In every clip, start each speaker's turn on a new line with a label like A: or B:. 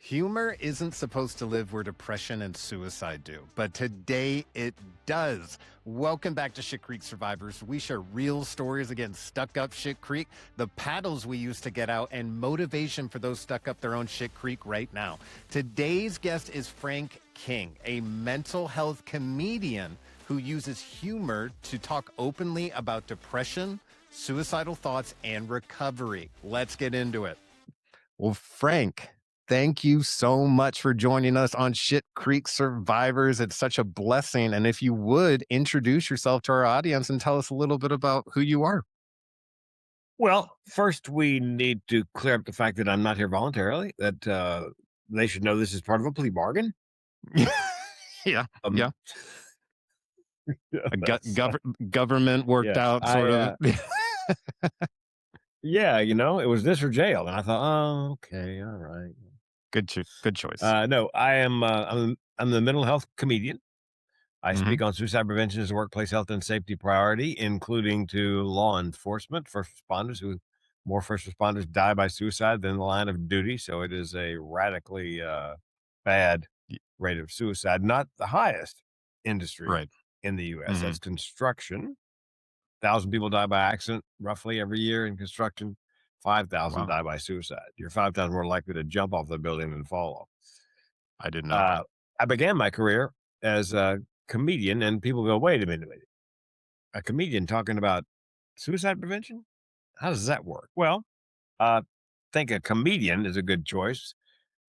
A: Humor isn't supposed to live where depression and suicide do, but today it does. Welcome back to Shit Creek Survivors. We share real stories against stuck up Shit Creek, the paddles we use to get out, and motivation for those stuck up their own Shit Creek right now. Today's guest is Frank King, a mental health comedian who uses humor to talk openly about depression, suicidal thoughts, and recovery. Let's get into it. Well, Frank, thank you so much for joining us on Shit Creek Survivors. It's such a blessing. And if you would introduce yourself to our audience and tell us a little bit about who you are.
B: Well, first we need to clear up the fact that I'm not here voluntarily, that they should know this is part of a plea bargain.
A: Yeah.
B: Um,
A: Yeah. A
B: that's,
A: government worked
B: yes,
A: out sort of.
B: yeah, it was this or jail. And I thought, oh, okay, all right.
A: Good choice.
B: No, I'm the mental health comedian. I
A: Hmm.
B: speak on suicide prevention as a workplace health and safety priority, including to law enforcement, first responders more first responders die by suicide than the line of duty. So it is a radically bad rate of suicide, not the highest industry
A: Right.
B: in the US.
A: Hmm.
B: That's construction. 1,000 people die by accident roughly every year in construction. 5,000
A: Wow.
B: die by suicide. You're 5 times more likely to jump off the building than fall off.
A: I didn't know that.
B: Uh, I began my career as a comedian, and people go, wait a minute, a comedian talking about suicide prevention? How does that work? Well, I think a comedian is a good choice.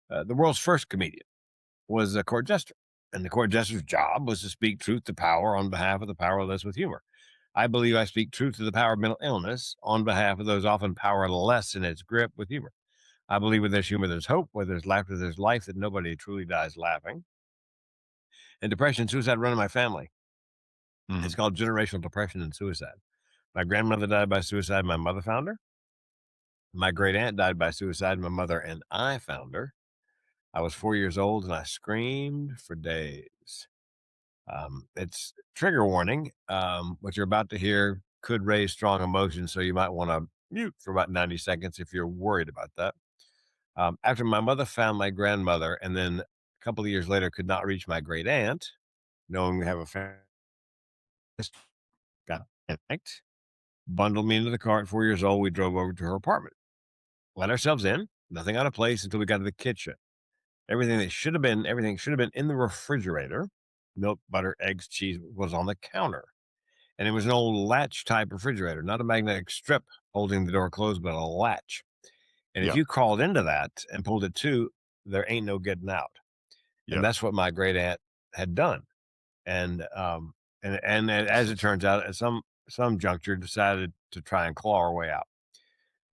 B: The world's first comedian was a court jester, and the court jester's job was to speak truth to power on behalf of the powerless with humor. I believe I speak truth to the power of mental illness on behalf of those often powerless in its grip with humor. I believe where there's humor, there's hope. Where there's laughter, there's life, that nobody truly dies laughing. And depression and suicide run in my family.
A: Hmm.
B: It's called generational depression and suicide. My grandmother died by suicide. My mother found her. My great aunt died by suicide. My mother and I found her. I was 4 years old and I screamed for days. It's trigger warning. What you're about to hear could raise strong emotions, so you might want to mute for about 90 seconds if you're worried about that. After my mother found my grandmother, and then a couple of years later could not reach my great aunt, knowing we have a family, got panicked, bundled me into the car at 4 years old. We drove over to her apartment, let ourselves in, nothing out of place until we got to the kitchen. Everything should have been in the refrigerator. Milk, butter, eggs, cheese was on the counter. And it was an old latch type refrigerator, not a magnetic strip holding the door closed, but a latch. And if
A: Yeah.
B: you crawled into that and pulled it to, there ain't no getting out. And
A: Yeah.
B: that's what my great aunt had done. And as it turns out, at some juncture, decided to try and claw her way out.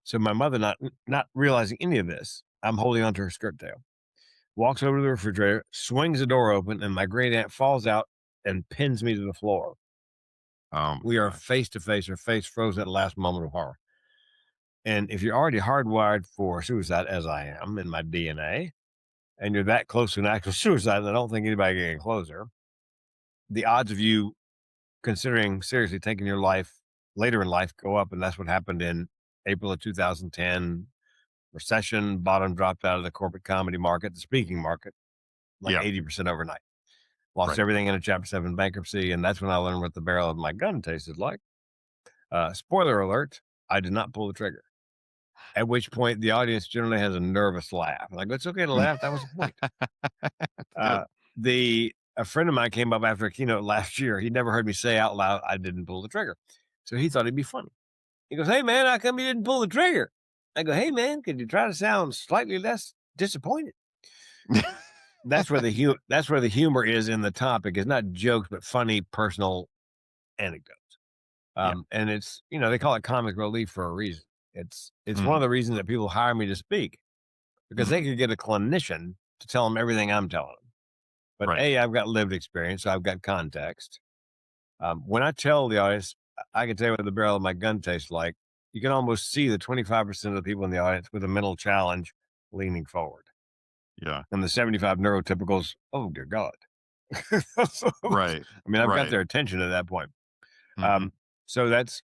B: So my mother, not realizing any of this, I'm holding onto her skirt tail, walks over to the refrigerator, swings the door open, and my great aunt falls out and pins me to the floor.
A: Oh my
B: We are
A: gosh.
B: face to face, her face frozen at the last moment of horror. And if you're already hardwired for suicide, as I am in my DNA, and you're that close to an actual suicide, and I don't think anybody getting closer, the odds of you considering seriously taking your life later in life go up. And that's what happened in April of 2010. Recession, bottom dropped out of the corporate comedy market, the speaking market, like
A: Yeah.
B: 80% overnight. Lost
A: Right.
B: everything in a Chapter 7 bankruptcy, and that's when I learned what the barrel of my gun tasted like. Spoiler alert, I did not pull the trigger. At which point, the audience generally has a nervous laugh. Like, it's okay to laugh. That was the point.
A: Good.
B: Uh, a friend of mine came up after a keynote last year. He'd never heard me say out loud, I didn't pull the trigger. So he thought it'd be funny. He goes, "Hey, man, how come you didn't pull the trigger?" I go, "Hey, man, could you try to sound slightly less disappointed?" That's where the humor is in the topic. It's not jokes, but funny personal anecdotes.
A: Yeah.
B: And it's, they call it comic relief for a reason. It's one of
A: Mhm.
B: the reasons that people hire me to speak, because they
A: Mhm.
B: could get a clinician to tell them everything I'm telling them. But
A: Right.
B: A, I've got lived experience, so I've got context. When I tell the audience, I can tell you what the barrel of my gun tastes like. You can almost see the 25% of the people in the audience with a mental challenge leaning forward,
A: Yeah.
B: and the 75 neurotypicals. Oh dear God! So,
A: Right.
B: I mean, I've got
A: Right.
B: their attention at that point.
A: Mhm.
B: Um, so that's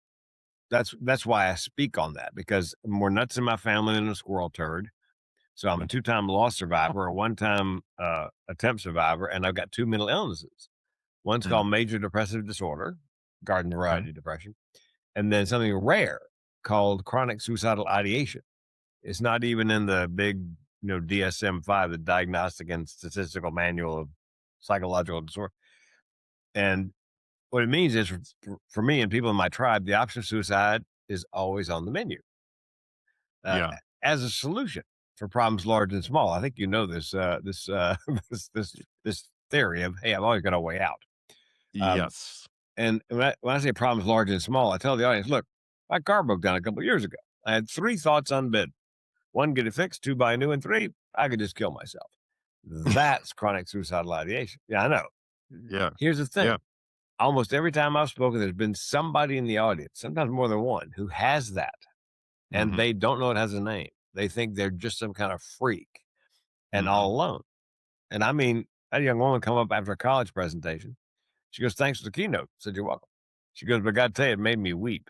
B: why I speak on that, because I'm more nuts in my family than a squirrel turd. So I'm a two-time loss survivor, a one-time attempt survivor, and I've got two mental illnesses. One's
A: Mm,
B: called major depressive disorder, garden
A: okay.
B: variety depression, and then something rare called chronic suicidal ideation. It's not even in the big, DSM-5, the Diagnostic and Statistical Manual of Psychological Disorder. And what it means is for me and people in my tribe, the option of suicide is always on the menu uh,
A: Yeah.
B: as a solution for problems large and small. I think you know this this theory of, hey, I've always got a way out. Um,
A: Yes.
B: and when I say problems large and small, I tell the audience, look, my car broke down a couple of years ago. I had three thoughts on bed: one, get it fixed; two, buy a new; and three, I could just kill myself. That's chronic suicidal ideation. Yeah, I know.
A: Yeah.
B: Here's the thing:
A: Yeah.
B: almost every time I've spoken, there's been somebody in the audience, sometimes more than one, who has that, and
A: Mhm.
B: they don't know it has a name. They think they're just some kind of freak and
A: Mhm.
B: all alone. And I mean, I had a young woman come up after a college presentation. She goes, "Thanks for the keynote." I said, "You're welcome." She goes, "But I got to tell you, it made me weep."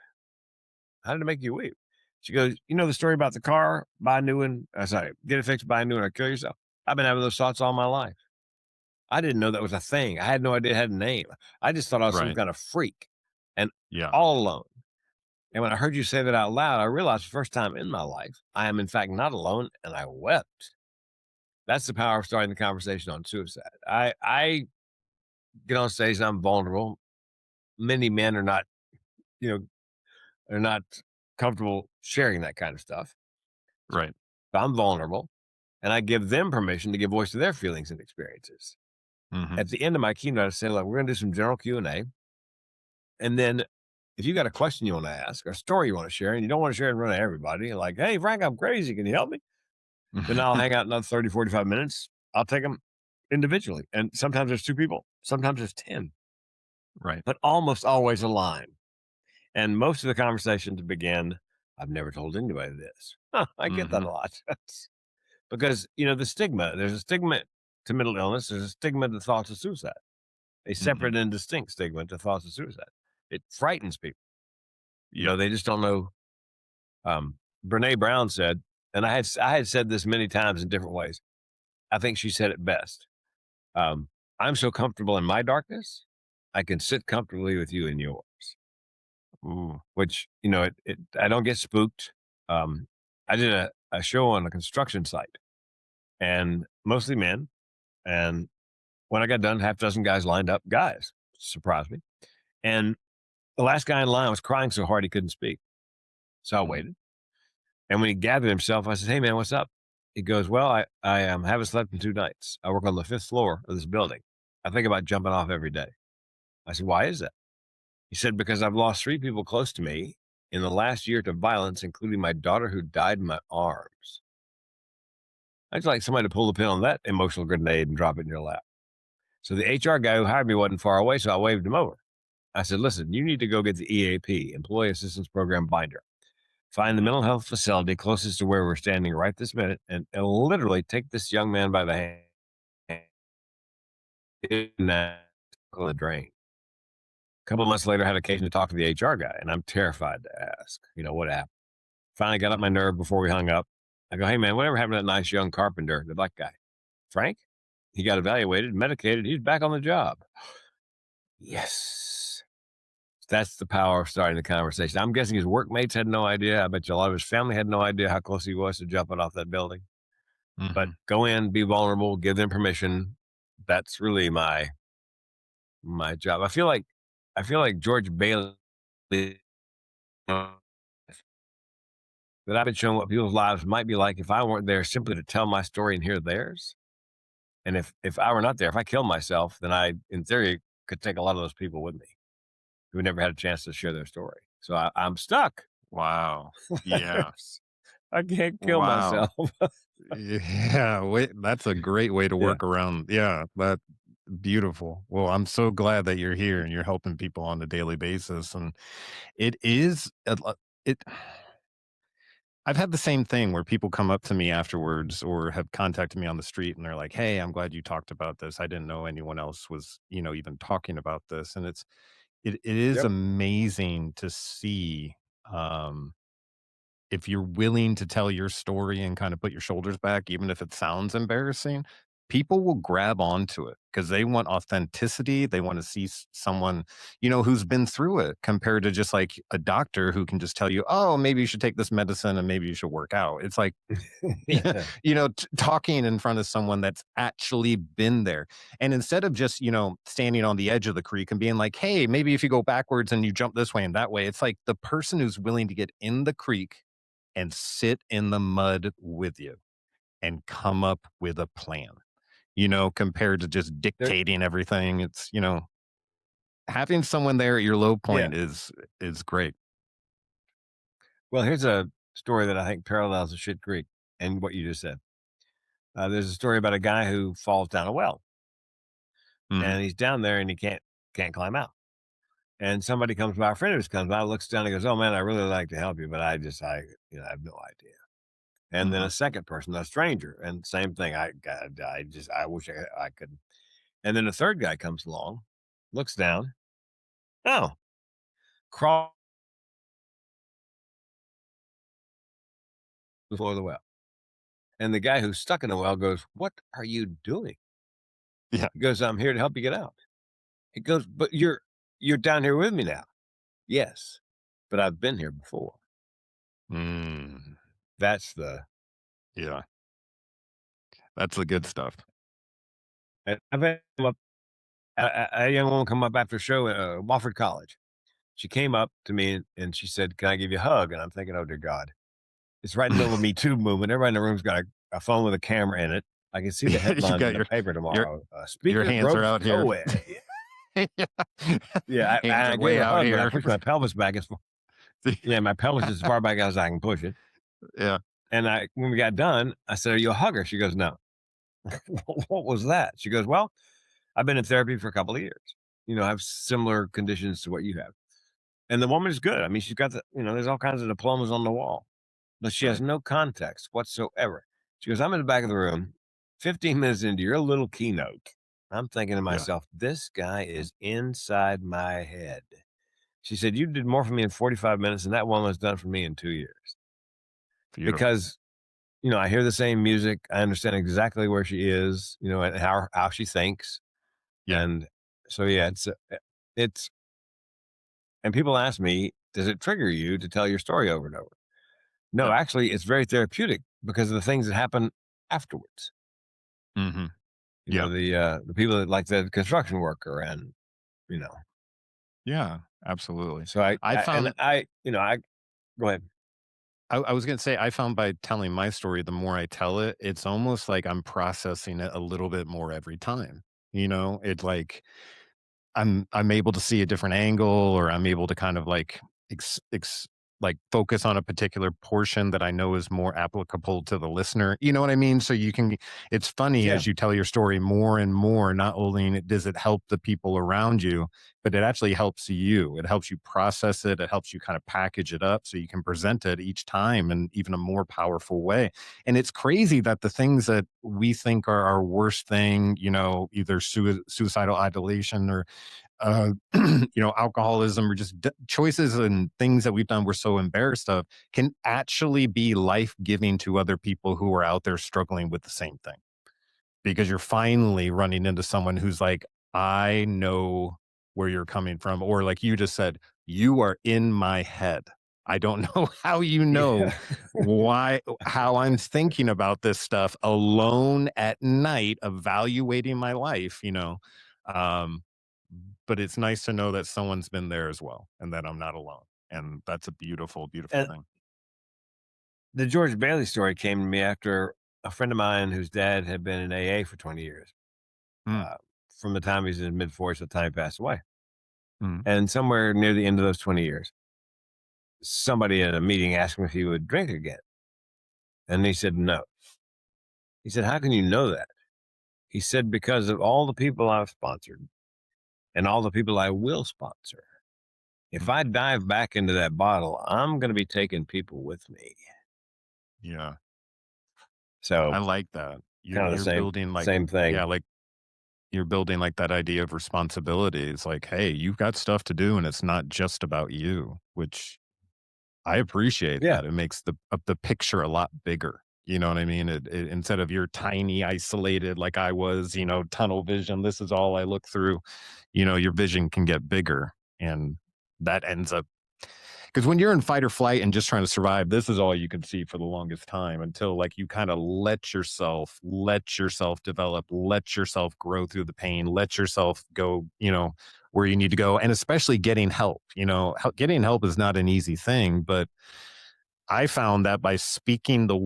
B: "How did it make you weep?" She goes, "You know the story about the car, buy a new one, sorry, get it fixed, buy a new one, or kill yourself? I've been having those thoughts all my life. I didn't know that was a thing. I had no idea it had a name. I just thought I was some
A: Right.
B: kind of freak and
A: Yeah.
B: all alone." And when I heard you say that out loud, I realized for the first time in my life, I am in fact not alone, and I wept. That's the power of starting the conversation on suicide. I get on stage and I'm vulnerable. Many men are not, you know, are not comfortable sharing that kind of stuff.
A: Right.
B: So I'm vulnerable, and I give them permission to give voice to their feelings and experiences.
A: Mhm.
B: At the end of my keynote, I say, "Look, we're going to do some general Q&A, and then if you got a question you want to ask or a story you want to share, and you don't want to share it in front of everybody, like, hey, Frank, I'm crazy. Can you help me?" Then I'll hang out another 30, 45 minutes. I'll take them individually. And sometimes there's two people, sometimes there's 10,
A: Right.
B: but almost always a line. And most of the conversations begin, "I've never told anybody this." Huh, I get that
A: Mhm.
B: a lot. Because, the stigma, there's a stigma to mental illness, there's a stigma to thoughts of suicide, a
A: Mhm.
B: separate and distinct stigma to thoughts of suicide. It frightens people.
A: Yeah.
B: They just don't know. Brene Brown said, and I had said this many times in different ways. I think she said it best. Um, I'm so comfortable in my darkness, I can sit comfortably with you in yours.
A: Ooh.
B: Which, I don't get spooked. Um, I did a show on a construction site and mostly men. And when I got done, half dozen guys lined up, guys, surprised me. And the last guy in line was crying so hard he couldn't speak. So I
A: Mm.
B: waited. And when he gathered himself, I said, "Hey, man, what's up?" He goes, "Well, I haven't slept in 2 nights. I work on the fifth floor of this building. I think about jumping off every day." I said, "Why is that?" He said, "Because I've lost three people close to me in the last year to violence, including my daughter who died in my arms." I'd like somebody to pull the pin on that emotional grenade and drop it in your lap. So the HR guy who hired me wasn't far away, so I waved him over. I said, "Listen, you need to go get the EAP, Employee Assistance Program binder. Find the mental health facility closest to where we're standing right this minute and literally take this young man by the hand in the drain." A couple of months later, I had occasion to talk to the HR guy, and I'm terrified to ask, what happened. Finally got up my nerve before we hung up. I go, "Hey, man, whatever happened to that nice young carpenter, the black guy? Frank? He got evaluated, medicated. He's back on the job." Yes. That's the power of starting the conversation. I'm guessing his workmates had no idea. I bet you a lot of his family had no idea how close he was to jumping off that building. But
A: Mhm.
B: go in, be vulnerable, give them permission. That's really my job. I feel like George Bailey, that I've been showing what people's lives might be like if I weren't there simply to tell my story and hear theirs. And if I were not there, if I killed myself, then I, in theory, could take a lot of those people with me who never had a chance to share their story. So I'm stuck.
A: Wow. Yeah.
B: I can't kill
A: Wow.
B: myself.
A: Yeah, wait, that's a great way to
B: Yeah.
A: work around, yeah, that beautiful. Well, I'm so glad that you're here and you're helping people on a daily basis, and it is a lo it I've had the same thing where people come up to me afterwards or have contacted me on the street, and they're like, "Hey, I'm glad you talked about this. I didn't know anyone else was, even talking about this," and it is
B: Yep.
A: amazing to see, um if you're willing to tell your story and kind of put your shoulders back, even if it sounds embarrassing, people will grab onto it because they want authenticity. They want to see someone, who's been through it compared to just like a doctor who can just tell you, oh, maybe you should take this medicine and maybe you should work out. It's like,
B: Yeah.
A: talking in front of someone that's actually been there. And instead of just, standing on the edge of the creek and being like, hey, maybe if you go backwards and you jump this way and that way, it's like the person who's willing to get in the creek and sit in the mud with you and come up with a plan, compared to just
B: There
A: dictating everything. It's, having someone there at your low
B: yeah.
A: point is great.
B: Well, here's a story that I think parallels the Shit Creek and what you just said. There's a story about a guy who falls down a well,
A: Mhm.
B: and he's down there and he can't climb out. And somebody comes by, a friend of his comes by, looks down and goes, "Oh man, I really like to help you, but I have no idea." And then a
A: Mhm.
B: second person, a stranger, and same thing. I wish I could. And then a third guy comes along, looks down, oh, crawl the floor of the well. And the guy who's stuck in the well goes, "What are you doing?"
A: Yeah.
B: He goes, "I'm here to help you get out." He goes, "But you're down here with me now." "Yes, but I've been here before."
A: Mm.
B: That's the
A: Yeah. That's the good stuff.
B: and I've had a young woman come up after a show at, Wofford College. She came up to me and she said, "Can I give you a hug?" And I'm thinking, "Oh, dear God." It's right in the middle of Me Too movement. Everybody in the room's got a phone with a camera in it. I can see the
A: You
B: headlines in
A: got
B: the
A: your
B: paper
A: your
B: tomorrow.
A: your
B: Speaker
A: hands are
B: gropes
A: out here.
B: co-ed.
A: Yeah.
B: Yeah,
A: Hands
B: I
A: are
B: gave
A: way
B: her a
A: out
B: hug, but I
A: here.
B: pushed my pelvis back yeah, my pelvis is as far back as I can push it.
A: Yeah.
B: And when we got done, I said, "Are you a hugger?" She goes, "No." What was that? She goes, "Well, I've been in therapy for a couple of years. I have similar conditions to what you have." And the woman is good. I mean, she's got there's all kinds of diplomas on the wall, but she has
A: Right.
B: no context whatsoever. She goes, "I'm in the back of the room, 15 minutes into your little keynote." I'm thinking to
A: Yeah.
B: myself, this guy is inside my head. She said, "You did more for me in 45 minutes than that woman's done for me in 2 years."
A: Beautiful.
B: Because, I hear the same music. I understand exactly where she is, and how she thinks.
A: Yeah.
B: And so, yeah, it's, and people ask me, does it trigger you to tell your story over and over? No,
A: Yeah.
B: actually, it's very therapeutic because of the things that happen afterwards.
A: Mhm. Yeah.
B: The people that like the construction worker and, you know,
A: Yeah. Absolutely.
B: so
A: I found
B: I go ahead.
A: I was gonna say I found by telling my story, the more I tell it, it's almost like I'm processing it a little bit more every time. It's like I'm able to see a different angle, or I'm able to kind of like like focus on a particular portion that I know is more applicable to the listener. You know what I mean? So it's funny
B: Yeah.
A: as you tell your story more and more, not only does it help the people around you, but it actually helps you. It helps you process it. It helps you kind of package it up so you can present it each time in even a more powerful way. And it's crazy that the things that we think are our worst thing, either suicidal ideation or alcoholism, or just choices and things that we've done we're so embarrassed of, can actually be life giving to other people who are out there struggling with the same thing. Because you're finally running into someone who's like, I know where you're coming from. Or like you just said, you are in my head. I don't know how you know
B: Yeah.
A: how I'm thinking about this stuff alone at night, evaluating my life, Um, but it's nice to know that someone's been there as well and that I'm not alone. And that's a beautiful, beautiful
B: And
A: thing.
B: the George Bailey story came to me after a friend of mine whose dad had been in AA for 20 years,
A: Mm,
B: uh, from the time he was in his mid 40s to the time he passed away.
A: mm,
B: And somewhere near the end of those 20 years, somebody at a meeting asked him if he would drink again. And he said, no. He said, how can you know that? He said, because of all the people I've sponsored and all the people I will sponsor. If
A: mm.
B: I dive back into that bottle, I'm going to be taking people with me.
A: Yeah. I
B: So
A: like that.
B: kind of the
A: You're building like,
B: same
A: yeah,
B: thing.
A: like you're building like that idea of responsibility. It's like, hey, you've got stuff to do and it's not just about you, which I appreciate
B: Yeah.
A: that. It makes the picture a lot bigger. You know what I mean? Instead of your tiny, isolated, like I was, tunnel vision. This is all I look through. Your vision can get bigger, and that ends up because when you're in fight or flight and just trying to survive, this is all you can see for the longest time until like you kind of let yourself develop, let yourself grow through the pain, let yourself go, where you need to go. And especially getting help. Getting help is not an easy thing, but I found that by speaking the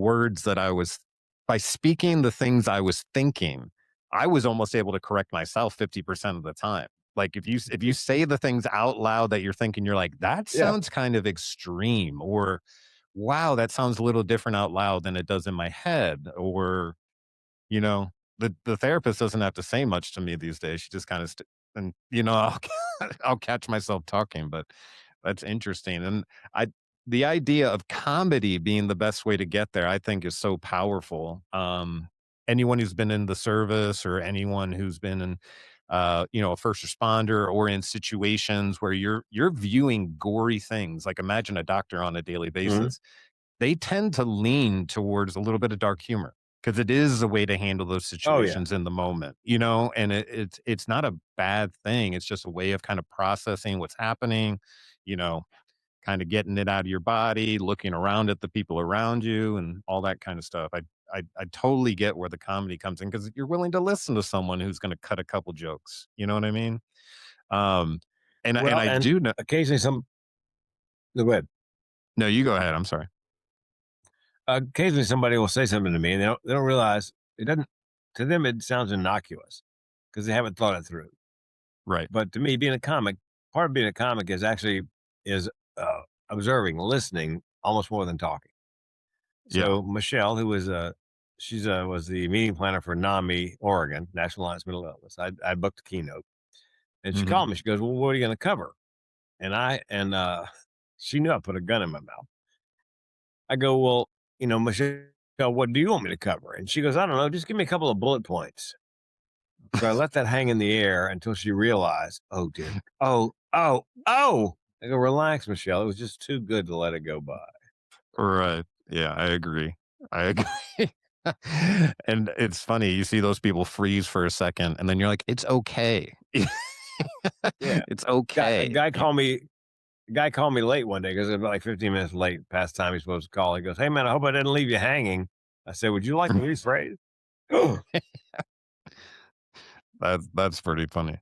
A: things I was thinking, I was almost able to correct myself 50% of the time. Like if you say the things out loud that you're thinking, you're like, that
B: Yeah.
A: sounds kind of extreme, or wow, that sounds a little different out loud than it does in my head, or you know, the therapist doesn't have to say much to me these days. She just kind of and I'll I'll catch myself talking, but that's interesting. And I the idea of comedy being the best way to get there, I think is so powerful. Anyone who's been in the service or anyone who's been in a first responder or in situations where you're viewing gory things, like imagine a doctor on a daily
B: Mhm.
A: basis, they tend to lean towards a little bit of dark humor because it is a way to handle those
B: Oh, yeah.
A: situations in the moment, and it's not a bad thing. It's just a way of kind of processing what's happening, you know, kind of getting it out of your body, looking around at the people around you, and all that kind of stuff. I totally get where the comedy comes in because you're willing to listen to someone who's going to cut a couple jokes. You know what I mean? Um, and
B: Well,
A: I
B: and
A: do know.
B: occasionally go ahead.
A: No, you go ahead. I'm sorry.
B: Occasionally somebody will say something to me and they don't realize it doesn't, to them, it sounds innocuous because they haven't thought it through.
A: Right.
B: But to me, being a comic, part of being a comic is uh, observing, listening almost more than talking.
A: Yeah.
B: So Michelle, who was was the meeting planner for NAMI Oregon, National Alliance Mental Illness. I booked a keynote, and she
A: Hmm.
B: called me. She goes, "Well, what are you going to cover?" She knew I put a gun in my mouth. I go, "Well, Michelle, what do you want me to cover?" And she goes, "I don't know. Just give me a couple of bullet points." So I let that hang in the air until she realized, "Oh dear. Oh, oh, oh." I go, "Relax, Michelle. It was just too good to let it go by."
A: Right. Yeah, I agree. I agree. And it's funny, you see those people freeze for a second, and then you're like, "It's okay.
B: Yeah.
A: It's
B: Guy a
A: okay."
B: guy called me a guy called me late one day because it was about like 15 minutes late past time he's supposed to call. He goes, "Hey man, I hope I didn't leave you hanging." I said, "Would you like to rephrase?"
A: That's pretty funny.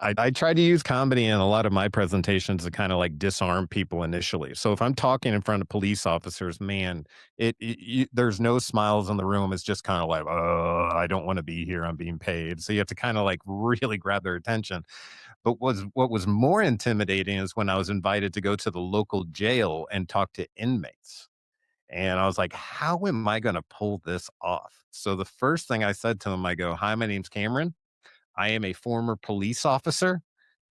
A: I try to use comedy in a lot of my presentations to kinda, like, disarm people initially. So if I'm talking in front of police officers, man, it you there's no smiles in the room. It's just kinda like, I don't wanna be here. I'm being paid." So you have to kinda, like, really grab their attention. But what was more intimidating is when I was invited to go to the local jail and talk to inmates. And I was like, "How am I gonna pull this off?" So the first thing I said to them, I go, "Hi, my name's Cameron. I am a former police officer,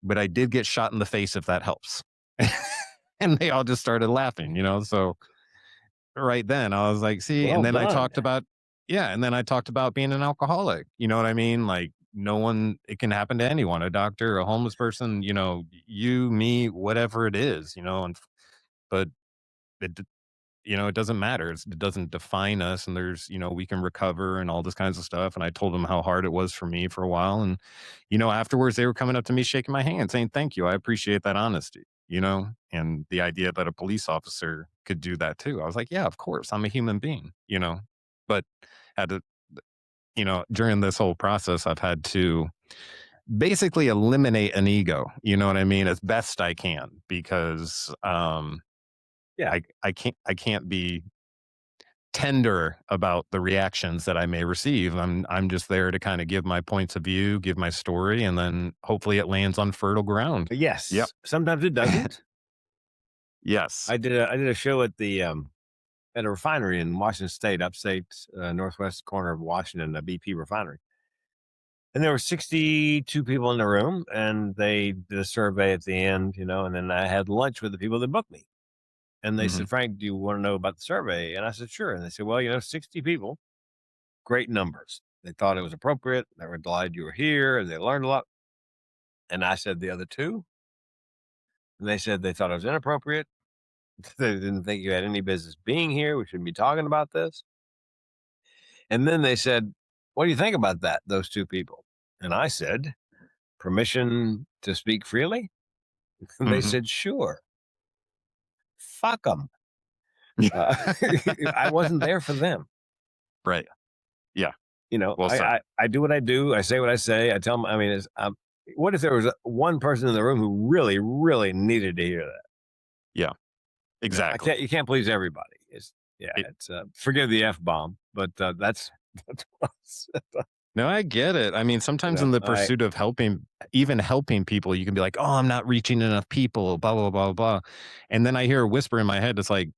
A: but I did get shot in the face, if that helps." And they all just started laughing, so right then I was like, "See," and
B: Well
A: then I
B: done.
A: talked about yeah, and then I talked about being an alcoholic, you know what I mean? Like, no one it can happen to anyone, a doctor, a homeless person, you, me, whatever it is, and but it it doesn't matter. It doesn't define us. And we can recover and all this kinds of stuff. And I told them how hard it was for me for a while. And, afterwards they were coming up to me, shaking my hand, saying, "Thank you. I appreciate that honesty," and the idea that a police officer could do that too. I was like, yeah, of course. I'm a human being. But had to, during this whole process, I've had to basically eliminate an ego, you know what I mean, as best I can because,
B: Yeah.
A: I can't be tender about the reactions that I may receive. I'm just there to kind of give my points of view, give my story, and then hopefully it lands on fertile ground.
B: But
A: Yep.
B: yes, sometimes it doesn't.
A: Yes.
B: I did a show at a refinery in Washington State, upstate, northwest corner of Washington, a BP refinery. And there were 62 people in the room, and they did a survey at the end, and then I had lunch with the people that booked me. And they
A: Hmm.
B: said, "Frank, do you want to know about the survey?" And I said, "Sure." And they said, "Well, 60 people, great numbers. They thought it was appropriate. They were glad you were here and they learned a lot." And I said, "The other two?" And they said they thought it was inappropriate. They didn't think you had any business being here. We shouldn't be talking about this. And then they said, "What do you think about that, those 2 people?" And I said, "Permission to speak freely?" And they
A: Mhm.
B: said, "Sure." Fuck them.
A: Yeah.
B: Uh, I wasn't there for them.
A: Right. Yeah.
B: You know,
A: Well said.
B: I do what I do. I say what I say. I tell them. I mean, what if there was one person in the room who really, really needed to hear that?
A: Yeah.
B: You know, I
A: Exactly.
B: can't. You can't please everybody. It's yeah.
A: It
B: It's forgive the f bomb, but that's that's what I said.
A: No, I get it. I mean,
B: You
A: sometimes
B: know,
A: in the
B: I
A: pursuit of helping even helping people, you can be like, "Oh, I'm not reaching enough people, blah, blah, blah, blah." And then I hear a whisper in my head, it's like,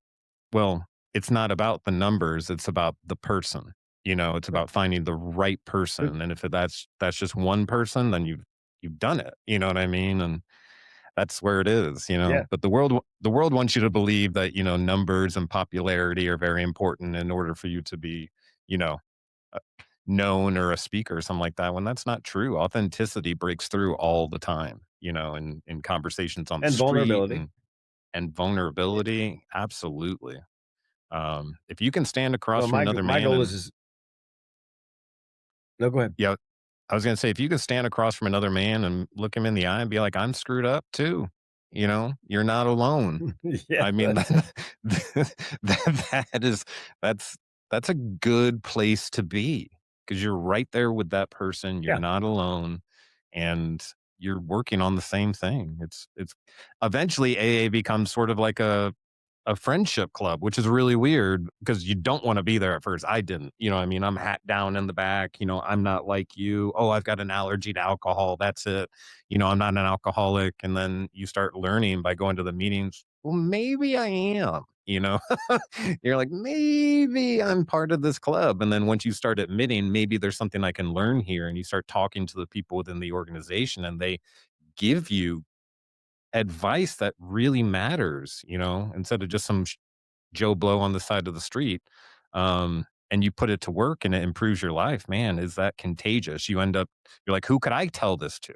A: "Well, it's not about the numbers, it's about the person." It's about finding the right person, and if that's just one person, then you've done it, you know what I mean? And that's where it is.
B: yeah,
A: But the world wants you to believe that, numbers and popularity are very important in order for you to be, you know, uh, known or a speaker or something like that, when that's not true. Authenticity breaks through all the time, in conversations on the
B: and
A: street
B: vulnerability.
A: and
B: Yeah.
A: vulnerability. Absolutely. If you can stand across
B: Well,
A: from another
B: my
A: man
B: goal
A: and
B: is no. Go ahead.
A: yeah, I was gonna say, if you could stand across from another man and look him in the eye and be like, "I'm screwed up too," you're not alone.
B: Yeah,
A: I mean,
B: that's it.
A: that is that's that's a good place to be because you're right there with that person. You're
B: Yeah.
A: not alone, and you're working on the same thing. It's eventually AA becomes sort of like a friendship club, which is really weird because you don't want to be there at first. I didn't, I mean, I'm hat down in the back, I'm not like you. Oh, I've got an allergy to alcohol. That's it. I'm not an alcoholic. And then you start learning by going to the meetings. Well, maybe I am, you're like, maybe I'm part of this club. And then once you start admitting, maybe there's something I can learn here, and you start talking to the people within the organization and they give you advice that really matters, instead of just some Joe Blow on the side of the street, and you put it to work and it improves your life, man, is that contagious? You're like, who could I tell this to?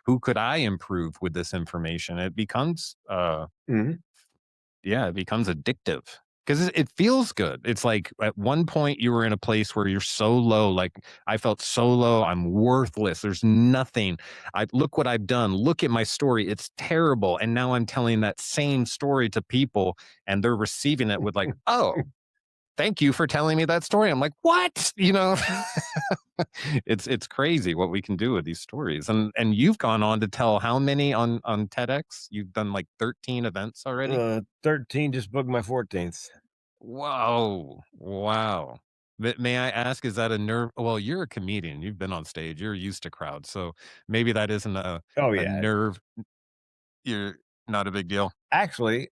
A: Who could I improve with this information? It becomes
B: Mhm.
A: yeah, it becomes addictive because it feels good. It's like at one point you were in a place where you're so low, like I felt so low, I'm worthless. There's nothing. I look what I've done. Look at my story. It's terrible. And now I'm telling that same story to people and they're receiving it with like, "Oh, thank you for telling me that story." I'm like, "What?" It's crazy what we can do with these stories. And you've gone on to tell how many on TEDx? You've done like 13 events already?
B: 13 just booked my 14th.
A: Whoa. Wow. May I ask, is that a nerve? Well, you're a comedian. You've been on stage. You're used to crowds. So maybe that isn't
B: Oh,
A: a
B: yeah.
A: nerve. You're not a big deal.
B: Actually,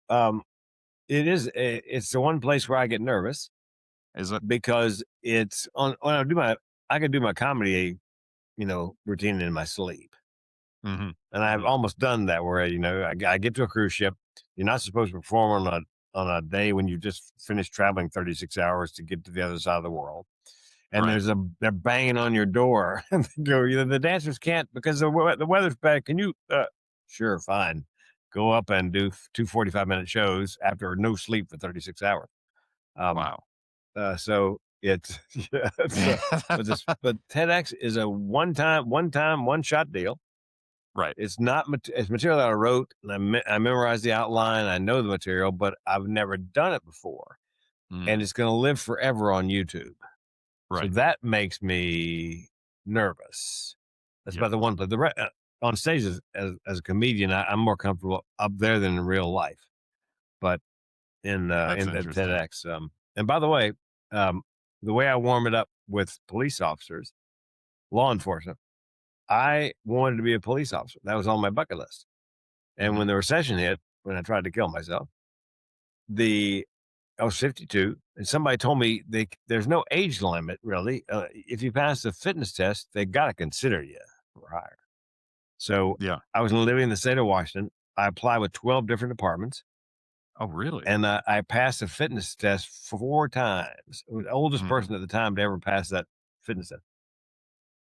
B: it's the one place where I get nervous
A: Is it?
B: because it's on when I can do my comedy, routine in my sleep.
A: Hmm.
B: And I've
A: Hmm.
B: almost done that where, I get to a cruise ship. You're not supposed to perform on a day when you just finished traveling 36 hours to get to the other side of the world. And
A: Right.
B: they're banging on your door and they go, the dancers can't because the weather's bad. Can you, sure, fine. Go up and do 2 45-minute shows after no sleep for 36 hours. Um,
A: Wow.
B: so it's, yeah, but TEDx is a one shot deal.
A: Right.
B: It's not it's material that I wrote, and I memorized the outline, I know the material, but I've never done it before, and
A: Mm,
B: it's gonna live forever on YouTube. So
A: right.
B: that makes me nervous. That's
A: Yeah.
B: about the one, but on stage as a comedian, I'm more comfortable up there than in real life. But
A: That's
B: in the
A: interesting.
B: TEDx, and by the way, um, the way I warm it up with police officers, law enforcement, I wanted to be a police officer. That was on my bucket list. And
A: Hmm.
B: when the recession hit, when I tried to kill myself, the I was 52, and somebody told me there's no age limit really. If you pass the fitness test, they got to consider you for hire. So
A: Yeah.
B: I was living in the state of Washington. I applied with 12 different departments,
A: Oh, really?
B: and I passed the fitness test 4 times. I was the oldest
A: Hmm.
B: person at the time to ever pass that fitness test.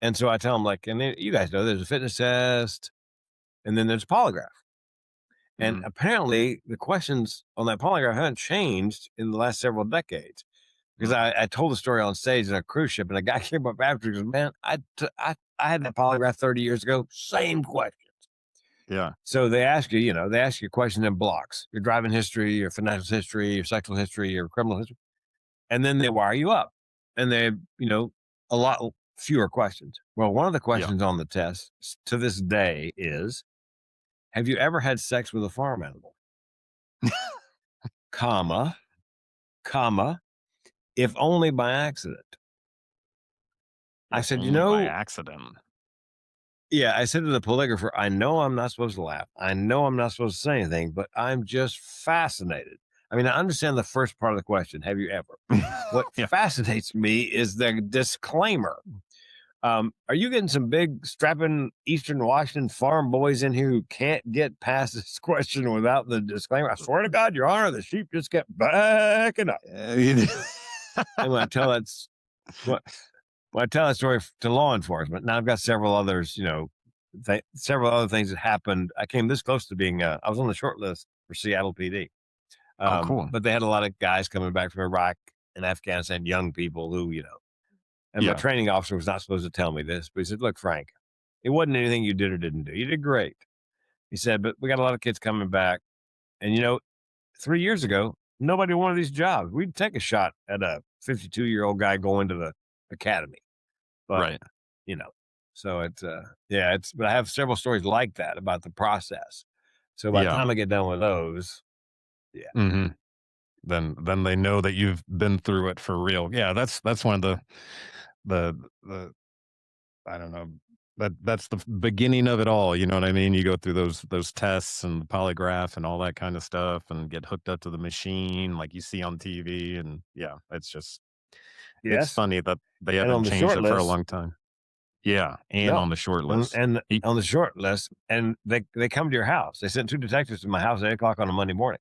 B: And so I tell them like, and then, you guys know there's a fitness test, and then there's a polygraph. And
A: Mhm.
B: apparently, the questions on that polygraph haven't changed in the last several decades. Because
A: Mm.
B: I told the story on stage in a cruise ship, and a guy came up after and goes, "Man, I had that polygraph 30 years ago. Same question."
A: Yeah.
B: So they ask you, they ask you questions in blocks: your driving history, your financial history, your sexual history, your criminal history, and then they wire you up, and they, a lot fewer questions. Well, one of the
A: Yeah.
B: questions on the test to this day is, "Have you ever had sex with a farm animal?" Comma, comma, if only by accident. I
A: If
B: said,
A: only by accident.
B: yeah, I said to the polygrapher, I know I'm not supposed to laugh. I know I'm not supposed to say anything, but I'm just fascinated. I mean, I understand the first part of the question. Have you ever? What
A: Yeah.
B: fascinates me is the disclaimer. Are you getting some big strapping Eastern Washington farm boys in here who can't get past this question without the disclaimer? I swear to God, Your Honor, the sheep just kept backing up.
A: Uh,
B: And when I tell what when I tell that story to law enforcement, now I've got several others, several other things that happened. I came this close to being, I was on the short list for Seattle PD.
A: Oh, cool.
B: But they had a lot of guys coming back from Iraq and Afghanistan, young people who, and my
A: Yeah.
B: training officer was not supposed to tell me this, but he said, "Look, Frank, it wasn't anything you did or didn't do. You did great." He said, "But we got a lot of kids coming back. And, 3 years ago, nobody wanted these jobs. We'd take a shot at a 52-year-old guy going to the academy. But,
A: Right.
B: you know, so yeah, but I have several stories like that about the process. So by the
A: Yeah.
B: time I get done with those, yeah,
A: Mhm. Then they know that you've been through it for real. Yeah, that's one of the I don't know, that's the beginning of it all, you know what I mean? You go through those tests and the polygraph and all that kind of stuff and get hooked up to the machine like you see on TV, and yeah, it's
B: yes.
A: funny that they
B: And
A: haven't
B: on the
A: changed
B: short
A: it for a
B: list,
A: long time. Yeah, and
B: no.
A: on the short
B: And,
A: list.
B: and
A: Y
B: on the short list, and they come to your house. They sent two detectives to my house at 8 o'clock on a Monday morning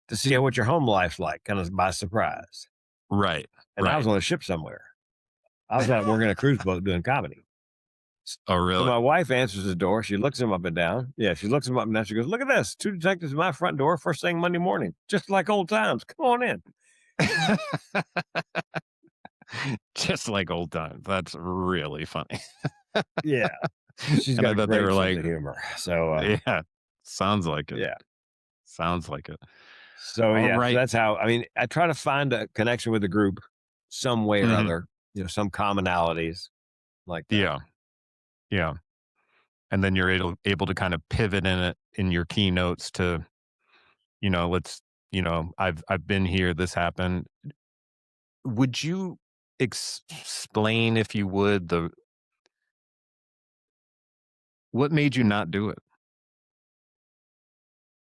B: to see what your home life's like, kind of by surprise.
A: Right,
B: And I was
A: right.
B: on a ship somewhere. I was out working a cruise boat doing comedy.
A: Oh,
B: So
A: really?
B: my wife answers the door. She looks him up and down. Yeah, she looks him up and down. She goes, "Look at this. Two detectives at my front door first thing Monday morning. Just like old times. Come on in."
A: Just like old times. That's really funny.
B: Yeah. She's
A: And
B: got
A: I
B: a
A: bet they
B: great
A: were
B: sense
A: like,
B: of humor. So,
A: yeah, sounds like it.
B: yeah.
A: Sounds like it.
B: So,
A: All
B: yeah. So
A: right.
B: that's how, I mean, I try to find a connection with the group some way or
A: Mhm.
B: other, some commonalities like that.
A: Yeah, yeah. And then you're able to kind of pivot in it in your keynotes to, let's, I've been here, this happened. Would you explain, if you would, the what made you not do it?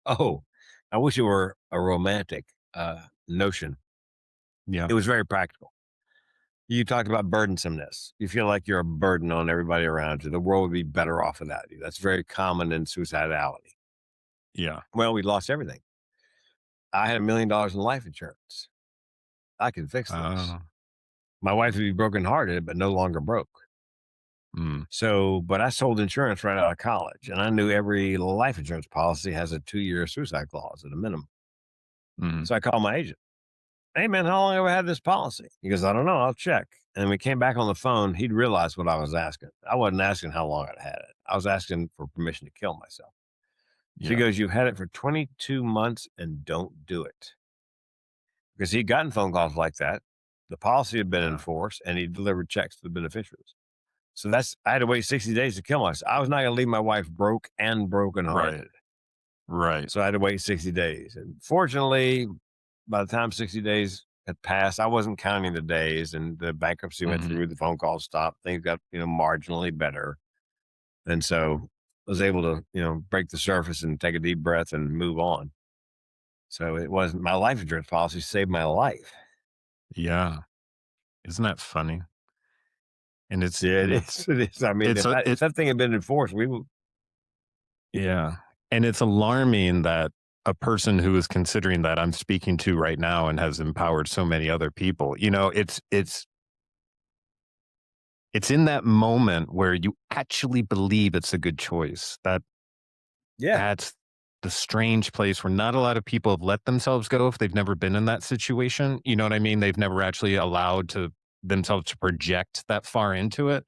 B: Oh, I wish it were a romantic notion.
A: Yeah.
B: It was very practical. You talked about burdensomeness. You feel like you're a burden on everybody around you. The world would be better off without you. That's very common in suicidality.
A: Yeah.
B: Well, we lost everything. I had $1 million in life insurance. I can fix this.
A: Oh.
B: My wife would be brokenhearted, but no longer broke.
A: Mm,
B: So, but I sold insurance right out of college, and I knew every life insurance policy has a 2-year suicide clause at a minimum.
A: mhm.
B: So I called my agent. "Hey, man, how long have I had this policy?" He goes, "I don't know. I'll check." And we came back on the phone. He'd realized what I was asking. I wasn't asking how long I'd had it. I was asking for permission to kill myself. She
A: Yeah.
B: goes, "You've had it for 22 months and don't do it." Because he'd gotten phone calls like that. The policy had been
A: Yeah.
B: enforced and he delivered checks to the beneficiaries. So I had to wait 60 days to kill myself. I was not going to leave my wife broke and
A: Right.
B: brokenhearted.
A: Right.
B: So I had to wait 60 days. And fortunately, by the time 60 days had passed, I wasn't counting the days and the bankruptcy went
A: Mhm.
B: through, the phone calls stopped, things got, marginally better. And so I was able to, break the surface and take a deep breath and move on. So it wasn't my life insurance policy saved my life.
A: Yeah. Isn't that funny? And
B: Yeah, it
A: it's
B: is. It is. I mean,
A: it's a
B: if
A: it
B: that thing had been enforced, we would.
A: yeah. And it's alarming that a person who is considering that I'm speaking to right now and has empowered so many other people, it's in that moment where you actually believe it's a good choice.
B: Yeah.
A: That's the strange place where not a lot of people have let themselves go if they've never been in that situation. You know what I mean? They've never actually allowed to themselves to project that far into it.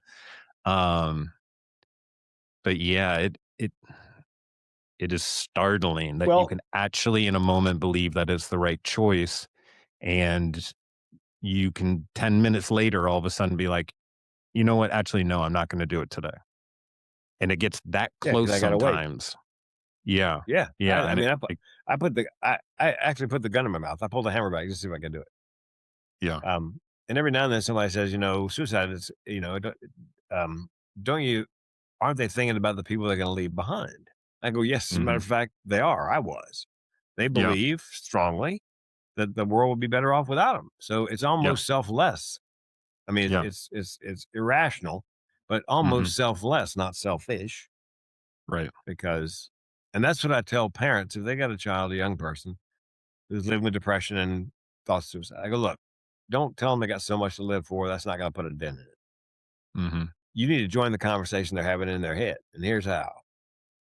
A: Um, but yeah, it is startling that you
B: Well,
A: can actually in a moment believe that it's the right choice, and you can 10 minutes later all of a sudden be like, "You know what? Actually, no, I'm not gonna do it today." And it gets that
B: yeah, because
A: close
B: I gotta wait.
A: sometimes. Yeah.
B: Yeah,
A: Yeah,
B: I
A: and
B: mean,
A: it like
B: I actually put the gun in my mouth. I pulled the hammer back just to see if I can do it.
A: yeah.
B: And every now and then somebody says, suicide is, don't you aren't they thinking about the people they're going to leave behind? I go, yes, as a matter
A: Mhm.
B: of fact, they are. I was. They
A: Yeah.
B: believe strongly that the world would be better off without them. So it's
A: Yeah.
B: almost selfless. I mean,
A: Yeah.
B: it's irrational, but
A: Mhm.
B: almost selfless, not selfish.
A: Right.
B: Because, and that's what I tell parents if they got a child, a young person who's living with depression and thoughts of suicide. I go, look, don't tell them they got so much to live for. That's not going to put a dent in it.
A: Mhm.
B: You need to join the conversation they're having in their head. And here's how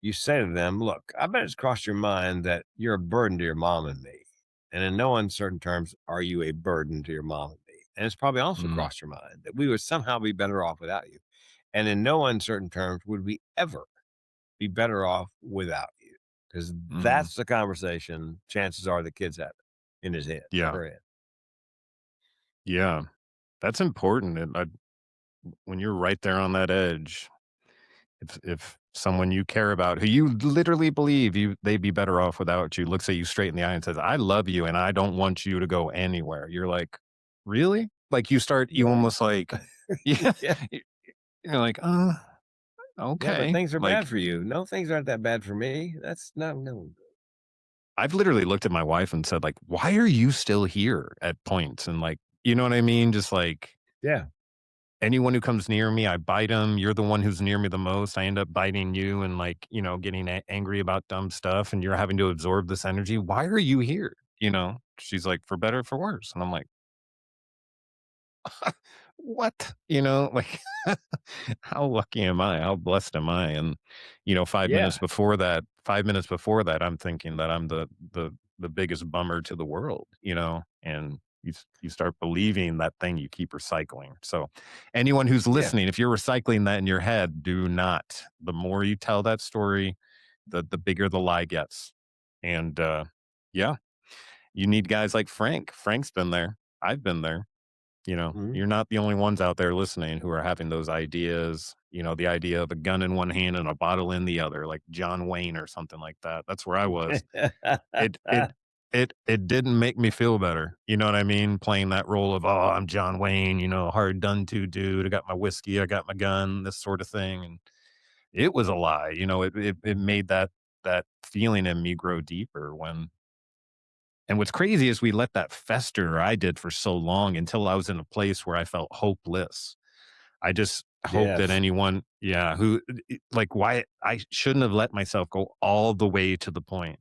B: you say to them, look, I bet it's crossed your mind that you're a burden to your mom and me. And in no uncertain terms, are you a burden to your mom and me? And it's probably also
A: Mhm.
B: crossed your mind that we would somehow be better off without you. And in no uncertain terms would we ever be better off without you. Because
A: Mhm.
B: that's the conversation chances are the kid's having in his head or
A: Yeah.
B: her head.
A: Yeah. That's important, and when you're right there on that edge, if someone you care about, who you literally believe they'd be better off without you, looks at you straight in the eye and says, "I love you, and I don't want you to go anywhere." You're like, "Really?" Like, you
B: Right.
A: almost like yeah,
B: Yeah.
A: y you're like,
B: Yeah, but
A: okay."
B: things are
A: Like,
B: bad for you. No, things aren't that bad for me. That's not no.
A: I've literally looked at my wife and said, like, "Why are you still here?" at points, and, like, you know what I mean? Just like,
B: Yeah.
A: anyone who comes near me, I bite them. You're the one who's near me the most. I end up biting you and, like, getting angry about dumb stuff, and you're having to absorb this energy. Why are you here? She's like, for better or for worse. And I'm like, what? Like, how lucky am I? How blessed am I? And, 5 minutes
B: Yeah.
A: before that, 5 minutes before that, I'm thinking that I'm the biggest bummer to the world, and you start believing that thing you keep recycling. So anyone who's
B: Yeah.
A: listening, if you're recycling that in your head, do not. The more you tell that story, the bigger the lie gets. And yeah, you need guys like Frank. Frank's been there. I've been there.
B: Mhm.
A: You're not the only ones out there listening who are having those ideas, the idea of a gun in one hand and a bottle in the other, like John Wayne or something like that. That's where I was. It it it didn't make me feel better. You know what I mean? Playing that role of, "Oh, I'm John Wayne, hard done to dude. I got my whiskey, I got my gun," this sort of thing. And it was a lie. It made that feeling in me grow deeper and what's crazy is we let that fester, or I did, for so long until I was in a place where I felt hopeless. I just hope that
B: Yes.
A: anyone, yeah, who like, why I shouldn't have let myself go all the way to the point.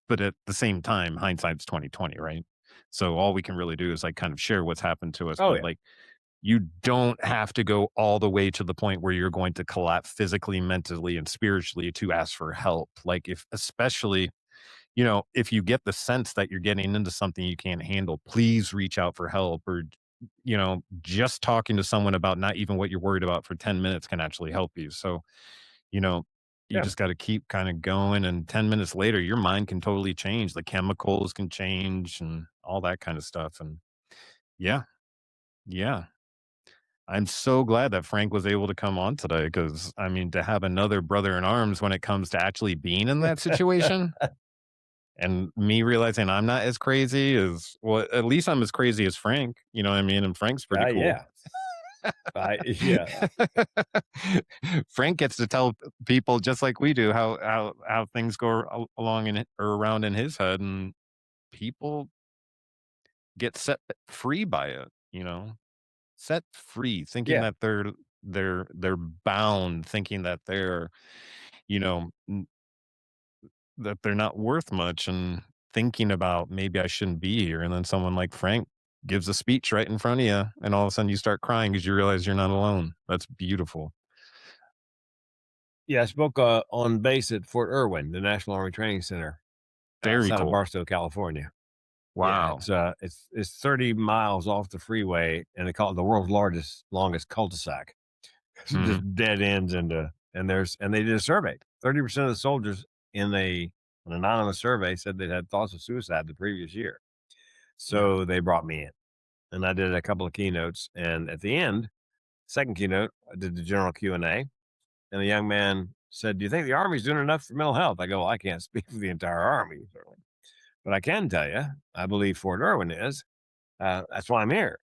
A: But at the same time, hindsight's 2020, right? So all we can really do is like kind of share what's happened to us.
B: Oh,
A: But
B: yeah.
A: like, you don't have to go all the way to the point where you're going to collapse physically, mentally, and spiritually to ask for help. Like, if especially if you get the sense that you're getting into something you can't handle, please reach out for help, or, just talking to someone about not even what you're worried about for 10 minutes can actually help you. So, you know, you
B: Yeah.
A: just got to keep kind of going. And 10 minutes later, your mind can totally change. The chemicals can change and all that kind of stuff. And yeah, yeah. I'm so glad that Frank was able to come on today because, I mean, to have another brother in arms when it comes to actually being in that situation, and me realizing I'm not as crazy as, well, at least I'm as crazy as Frank, you know what I mean? And Frank's pretty cool.
B: Yeah. Yeah.
A: Frank gets to tell people just like we do how things go along in or around in his head, and people get set free by it, set free, thinking
B: Yeah.
A: that they're bound, thinking that they're, you know, that they're not worth much, and thinking about, maybe I shouldn't be here. And then someone like Frank gives a speech right in front of you, and all of a sudden you start crying because you realize you're not alone. That's beautiful.
B: Yeah, I spoke on base at Fort Irwin, the National Army Training Center
A: Very
B: outside of
A: cool.
B: Barstow, California. Yeah,
A: Wow.
B: it's 30 miles off the freeway, and they call it the world's largest longest cul-de-sac. It
A: Mhm.
B: just dead ends into and they did a survey. 30% of the soldiers in an anonymous survey said they'd had thoughts of suicide the previous year.
A: Yeah.
B: So they brought me in, and I did a couple of keynotes. And at the end, second keynote, I did the general Q&A, and a young man said, "Do you think the Army's doing enough for mental health?" I go, "Well, I can't speak for the entire Army, certainly, but I can tell you, I believe Fort Irwin is. That's why I'm here."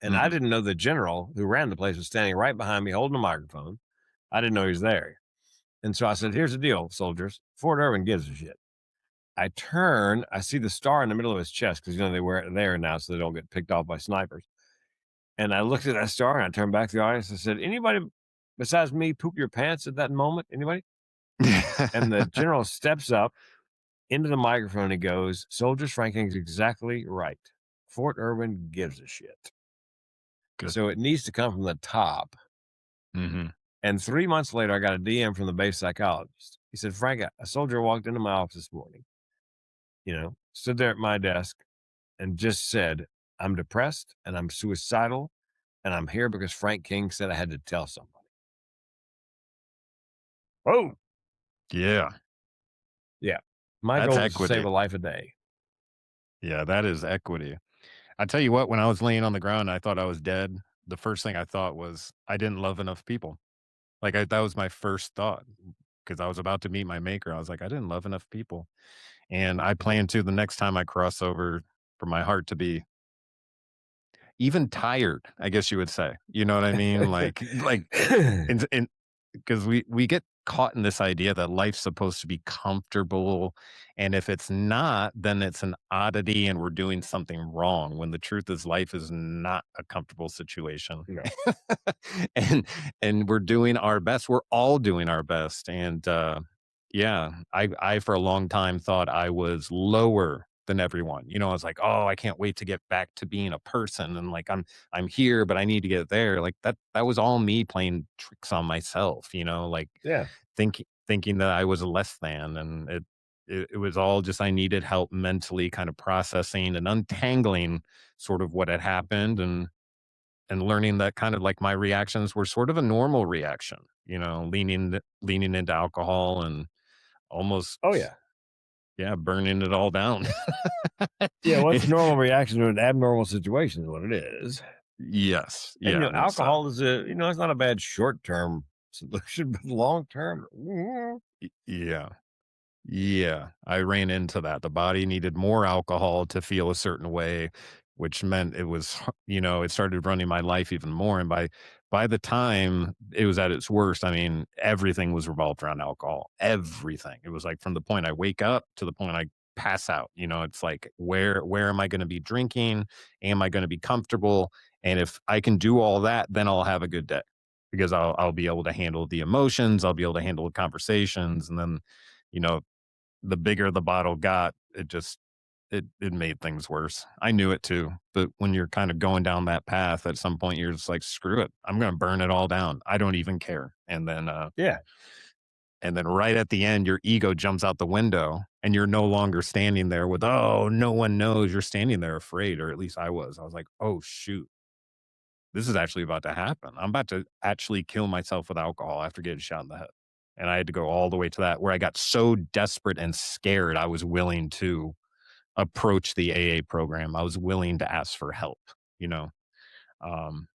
B: And I
A: Mhm.
B: didn't know the general who ran the place was standing right behind me holding a microphone. I didn't know he was there. And so I said, "Here's the deal, soldiers. Fort Irwin gives a shit." I turn, I see the star in the middle of his chest because, they wear it there now so they don't get picked off by snipers. And I looked at that star and I turned back to the audience and said, "Anybody besides me poop your pants at that moment? Anybody?" And the general steps up into the microphone and he goes, "Soldiers, Franklin's exactly right. Fort Irwin gives a shit.
A: Good.
B: So it needs to come from the top."
A: Mhm.
B: And 3 months later, I got a DM from the base psychologist. He said, "Frank, a soldier walked into my office this morning, stood there at my desk and just said, 'I'm depressed and I'm suicidal and I'm here because Frank King said I had to tell somebody.'" Oh,
A: Yeah.
B: yeah. My
A: That's
B: goal is to save
A: equity.
B: a life a day.
A: Yeah, that is equity. I tell you what, when I was laying on the ground, I thought I was dead. The first thing I thought was I didn't love enough people. That was my first thought because I was about to meet my maker. I was like, I didn't love enough people. And I plan to the next time I cross over for my heart to be even tired, I guess you would say. You know what I mean? In because we get caught in this idea that life's supposed to be comfortable, and if it's not, then it's an oddity and we're doing something wrong, when the truth is life is not a comfortable situation.
B: No.
A: And we're doing our best. We're all doing our best, and, yeah, I for a long time thought I was lower than everyone. I was like, "Oh, I can't wait to get back to being a person," and, I'm here, but I need to get there. That was all me playing tricks on myself,
B: Yeah.
A: thinking that I was less than, and it was all just I needed help mentally kind of processing and untangling sort of what had happened, and learning that kind of like my reactions were sort of a normal reaction, leaning into alcohol and almost,
B: Oh, yeah.
A: yeah, burning it all down.
B: Yeah. What's the normal reaction to an abnormal situation is what it is.
A: Yes,
B: And,
A: yeah, and
B: alcohol is it's not a bad short term solution, but long term,
A: yeah. Yeah, I ran into that. The body needed more alcohol to feel a certain way, which meant it started running my life even more. And by the time it was at its worst, I mean, everything was revolved around alcohol. Everything. It was like from the point I wake up to the point I pass out. It's like where am I going to be drinking? Am I going to be comfortable? And if I can do all that, then I'll have a good day because I'll be able to handle the emotions. I'll be able to handle the conversations, and then you know the bigger the bottle got, it made things worse. I knew it too, but when you're kind of going down that path, at some point you're just like, "Screw it. I'm gonna burn it all down. I don't even care."
B: yeah.
A: And then right at the end, your ego jumps out the window and you're no longer standing there with, "Oh, no one knows." You're standing there afraid, or at least I was. I was like, "Oh, shoot. This is actually about to happen. I'm about to actually kill myself with alcohol after getting shot in the head." And I had to go all the way to that where I got so desperate and scared, I was willing to approach the AA program. I was willing to ask for help, you know? Um,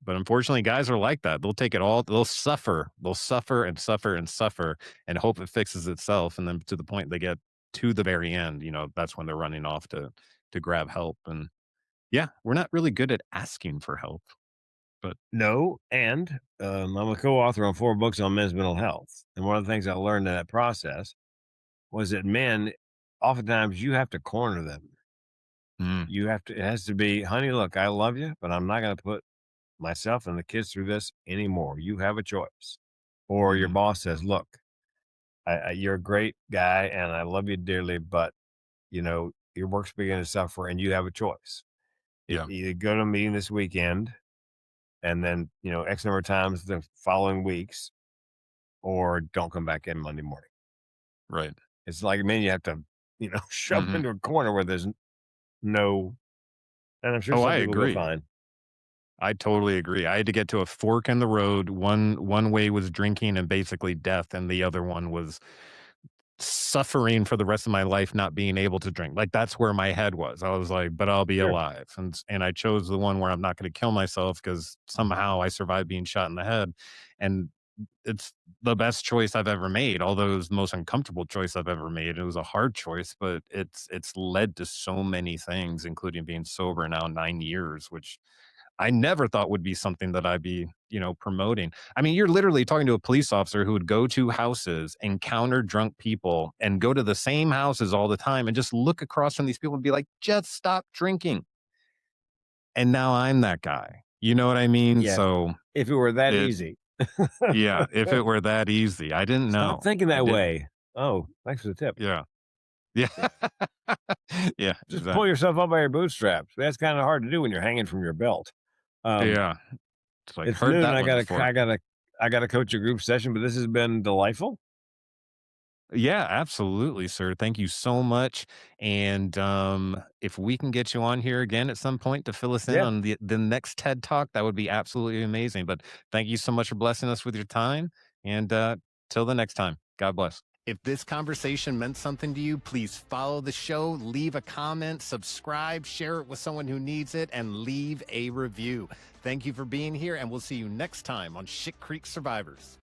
A: but unfortunately, guys are like that. They'll take it all, they'll suffer. They'll suffer and suffer and suffer and hope it fixes itself. And then to the point they get to the very end, that's when they're running off to grab help. And yeah, we're not really good at asking for help. But
B: No, and I'm a co-author on 4 books on men's mental health. And one of the things I learned in that process was that men, oftentimes, you have to corner them.
A: mm,
B: You have to. It has to be, "Honey, look, I love you, but I'm not going to put myself and the kids through this anymore. You have a choice." Or your
A: mhm,
B: boss says, "Look, you're a great guy, and I love you dearly, but your work's beginning to suffer, and you have a choice.
A: yeah,
B: Either go to a meeting this weekend, and then X number of times the following weeks, or don't come back in Monday morning.
A: Right.
B: It's like, man, you have to, shove them
A: Hmm.
B: into a corner where there's no, and I'm sure
A: Oh,
B: some
A: I
B: people go
A: agree.
B: fine.
A: I totally agree. I had to get to a fork in the road. One way was drinking and basically death, and the other one was suffering for the rest of my life not being able to drink. Like, that's where my head was. I was like, "But I'll be
B: Sure.
A: alive." And I chose the one where I'm not gonna kill myself because somehow I survived being shot in the head, and it's the best choice I've ever made, although it was the most uncomfortable choice I've ever made. It was a hard choice, but it's led to so many things, including being sober now 9 years, which I never thought would be something that I'd be, promoting. I mean, you're literally talking to a police officer who would go to houses, encounter drunk people, and go to the same houses all the time and just look across from these people and be like, just stop drinking. And now I'm that guy. You know what I mean?
B: Yeah.
A: So
B: If it were that
A: it,
B: easy.
A: yeah, if it were that easy, I didn't
B: Stop
A: know.
B: thinking
A: I
B: that
A: didn't.
B: way. Oh, thanks for the tip.
A: Yeah. Yeah.
B: Yeah.
A: Yeah.
B: Just pull
A: Exactly.
B: yourself up by your bootstraps. That's kind of hard to do when you're hanging from your belt. Um,
A: Yeah. It's like,
B: it's
A: heard
B: noon.
A: that one before.
B: I gotta coach a group session, but this has been delightful.
A: Yeah, absolutely, sir. Thank you so much. And if we can get you on here again at some point to fill us in
B: Yeah.
A: on the next TED Talk, that would be absolutely amazing. But thank you so much for blessing us with your time. And till the next time, God bless. If this conversation meant something to you, please follow the show, leave a comment, subscribe, share it with someone who needs it, and leave a review. Thank you for being here, and we'll see you next time on Shit Creek Survivors.